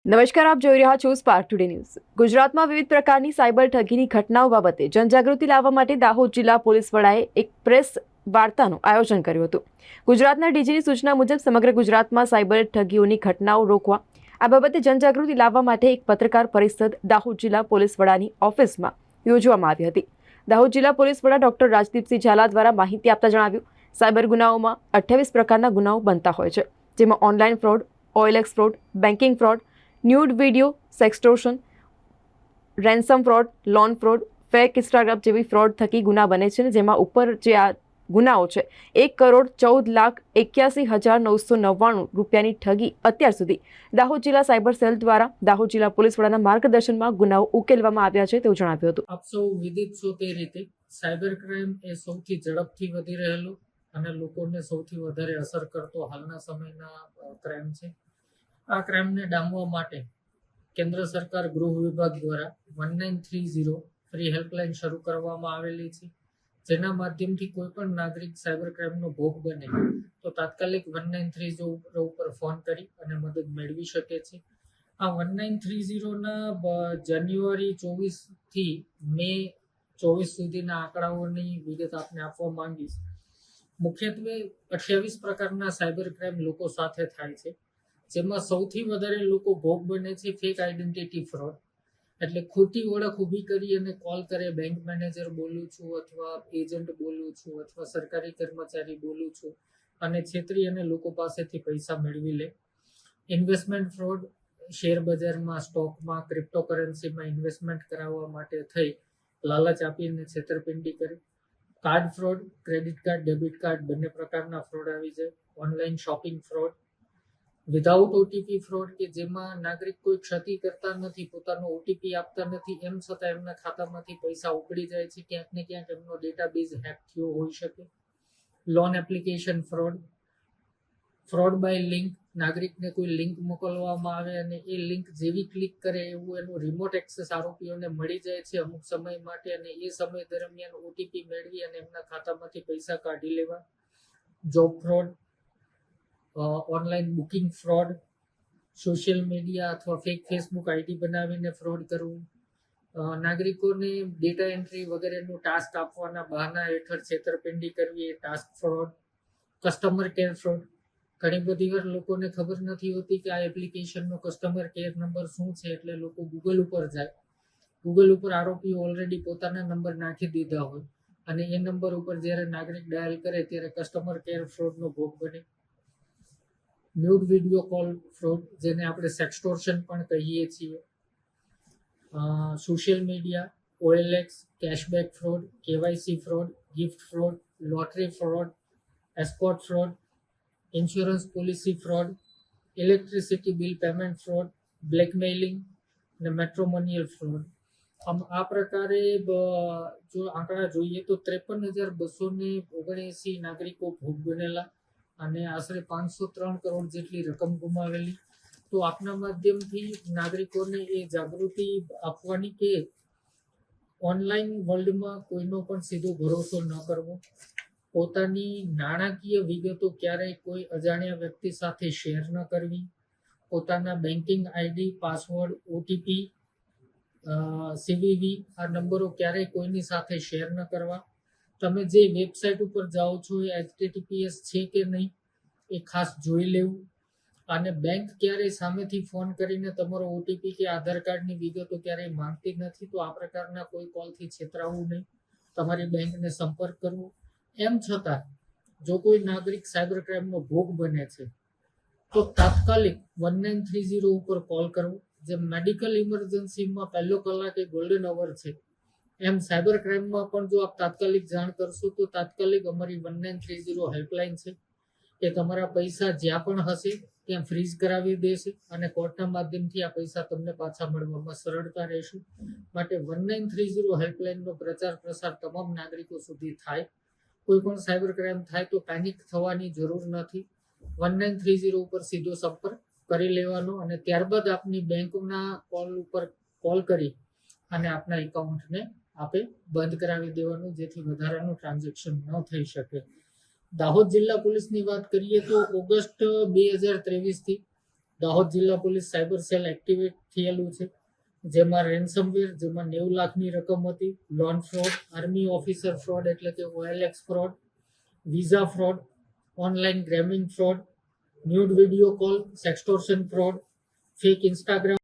નમસ્કાર, આપ જોઈ રહ્યા છો સ્પાર્ક ટુડે ન્યૂઝ। ગુજરાતમાં વિવિધ પ્રકારની સાયબર ઠગીની ઘટનાઓ બાબતે જનજાગૃતિ લાવવા માટે દાહોદ જિલ્લા પોલીસ વડાએ એક પ્રેસ વાર્તાનું આયોજન કર્યું હતું। ગુજરાતના ડીજીની સૂચના મુજબ સમગ્ર ગુજરાતમાં સાયબર ઠગીઓની ઘટનાઓ રોકવા આ બાબતે જનજાગૃતિ લાવવા માટે એક પત્રકાર પરિષદ દાહોદ જિલ્લા પોલીસ વડાની ઓફિસમાં યોજવામાં આવી હતી। દાહોદ જિલ્લા પોલીસ વડા ડોક્ટર રાજદીપસિંહ ઝાલા દ્વારા માહિતી આપતા જણાવ્યું, સાયબર ગુનાઓમાં 28 પ્રકારના ગુનાઓ બનતા હોય છે, જેમાં online fraud, OLX fraud, banking fraud, nude video, sextortion, ransom fraud, loan fraud, fake Instagram જેવી ફ્રોડ થકી ગુના બને છે, જેમાં ઉપર જે આ ગુનાઓ છે 1,14,81,999 રૂપિયાની ઠગી અત્યાર સુધી દાહોદ જિલ્લા સાયબર સેલ દ્વારા દાહોદ જિલ્લા પોલીસ વડાના માર્ગદર્શનમાં ગુનાઓ ઉકેલવામાં આવ્યા છે તેવું જણાવ્યું હતું। આપ સૌ વિદિત છો તે રીતે સાયબર ક્રાઇમ એ સૌથી ઝડપથી વધી રહેલો અને લોકોને સૌથી વધારે અસર કરતો હાલના સમયના ક્રાઇમ છે। આ ક્રાઇમને ડામવા માટે કેન્દ્ર સરકાર ગૃહ વિભાગ દ્વારા 1930 ફ્રી હેલ્પલાઇન શરૂ કરવામાં આવેલી છે, જેના માધ્યમથી કોઈ પણ નાગરિક સાયબર ક્રાઇમનો ભોગ બને તો તાત્કાલિક 1930 ઉપર ફોન કરી અને મદદ મેળવી શકે છે। આ 1930ના જાન્યુઆરી 24 થી મે 24 સુધીના આંકડાઓની વિગત આપને આપવા માંગીશ। મુખ્યત્વે 28 પ્રકારના સાયબર ક્રાઇમ લોકો સાથે થાય છે, જેમાં સૌથી વધારે લોકો ભોગ બને છે ફેક આઈડેન્ટિટી ફ્રોડ, એટલે ખોટી ઓળખ ઊભી કરી અને કોલ કરે, બેંક મેનેજર બોલું છું અથવા એજન્ટ બોલું છું અથવા સરકારી કર્મચારી બોલું છું અને છેતરી અને લોકો પાસેથી પૈસા મેળવી લે। ઇન્વેસ્ટમેન્ટ ફ્રોડ, શેર બજારમાં, સ્ટોકમાં, ક્રિપ્ટોકરન્સીમાં ઇન્વેસ્ટમેન્ટ કરાવવા માટે થઈ લાલચ આપીને છેતરપિંડી કરી। Card fraud, credit card, debit card બંને પ્રકારના ફ્રોડ આવી જાય। Online shopping fraud, without OTP fraud કે જેમાં નાગરિક કોઈ ક્ષતિ કરતા નથી, પોતાનો ઓટીપી આપતા નથી, એમ છતાં એમના ખાતામાંથી પૈસા ઉપડી જાય છે, ક્યાંક ને ક્યાંક એમનો ડેટાબેઝ હેક થયો હોઈ શકે। Loan application fraud, fraud by link, નાગરિકને કોઈ લિંક મોકલવામાં આવે અને એ લિંક જેવી ક્લિક કરે એવું એનું રિમોટ એક્સેસ આરોપીઓને મળી જાય છે અમુક સમય માટે અને એ સમય દરમિયાન ઓટીપી મેળવી અને એમના ખાતામાંથી પૈસા કાઢી લેવા। Job fraud, online booking fraud, social media અથવા ફેક ફેસબુક આઈડી બનાવીને ફ્રોડ કરવું, નાગરિકોને ડેટા એન્ટ્રી વગેરેનું ટાસ્ક આપવાના બહાના હેઠળ છેતરપિંડી કરવી એ task fraud. Customer care fraud, ઘણી બધી વાર લોકોને ખબર નથી હોતી કે આ એપ્લિકેશનનો કસ્ટમર કેર નંબર શું છે, એટલે લોકો ગૂગલ ઉપર જાય, ગૂગલ ઉપર આરોપીઓ ઓલરેડી પોતાના નંબર નાખી દીધા હોય અને એ નંબર ઉપર જ્યારે નાગરિક ડાયલ કરે ત્યારે કસ્ટમર કેર ફ્રોડનો ભોગ બને। ન્યૂડ વિડીયો કોલ ફ્રોડ, જેને આપણે સેક્સટોર્શન પણ કહીએ છીએ। Social media, OLX, cashback fraud, KYC fraud, gift fraud, lottery fraud, escort fraud, insurance policy fraud, electricity bill payment fraud, blackmailing અને મેટ્રોમોનિયલ ફ્રોડ। આમ આ પ્રકારે જો આંકડા જોઈએ તો 53,279 નાગરિકો ભોગ બનેલા અને આશરે 503 કરોડ જેટલી રકમ ગુમાવેલી। તો આપના માધ્યમથી નાગરિકોને એ જાગૃતિ આપવાની કે ઓનલાઈન વર્લ્ડમાં કોઈનો પણ સીધો ભરોસો ન કરવો, પોતાની નાણાકીય વિગતો ક્યારેય કોઈ અજાણ્યા વ્યક્તિ સાથે શેર ન કરવી, પોતાના banking ID, password, OTP, CVV આ નંબરો ક્યારેય કોઈની સાથે શેર ન કરવા। તમે જે વેબસાઇટ ઉપર જાઓ છો એ HTTPS છે કે નહીં એ ખાસ જોઈ લેવું અને બેંક ક્યારેય સામેથી ફોન કરીને તમારો ઓટીપી કે આધાર કાર્ડની વિગતો ક્યારેય માંગતી નથી, તો આ પ્રકારના કોઈ કોલથી છેતરાવું નહીં, તમારી બેંકને સંપર્ક કરવો। એમ છતાં જો કોઈ નાગરિક સાયબર ક્રાઇમનો ભોગ બને છે તો તાત્કાલિક 1930 ઉપર કોલ કરવો। જેમ મેડિકલ ઇમરજન્સીમાં પહેલો કલાક એ ગોલ્ડન અવર છે, એમ સાયબર ક્રાઇમમાં પણ જો આપ તાત્કાલિક જાણ કરશો તો તાત્કાલિક અમારી 1930 હેલ્પલાઇન છે એ તમારા પૈસા જ્યાં પણ હશે ત્યાં ફ્રીઝ કરાવી દેશે અને કોર્ટના માધ્યમથી આ પૈસા તમને પાછા મળવામાં સરળતા રહેશે। માટે 1930 હેલ્પલાઇનનો પ્રચાર પ્રસાર તમામ નાગરિકો સુધી થાય। કોઈ પણ સાયબર ક્રાઇમ થાય તો પેનિક થવાની જરૂર નથી, 1930 ઉપર સીધો સંપર્ક કરી લેવાનો અને ત્યારબાદ આપની બેંકના કોલ ઉપર કોલ કરી અને આપના એકાઉન્ટને આપે બંધ કરાવી દેવાનું, જેથી વધારાનું ટ્રાન્ઝેક્શન ન થઈ શકે। દાહોદ જિલ્લા પોલીસની વાત કરીએ તો ઓગસ્ટ 2023 થી દાહોદ જિલ્લા પોલીસ સાયબર સેલ એક્ટિવેટ થયેલું છે, જેમાં રેન્સમવેર, જેમાં 90 લાખની રકમ હતી, loan fraud, army officer fraud એટલે કે OLX fraud, visa fraud, online gaming fraud, nude video call, sextortion fraud, fake Instagram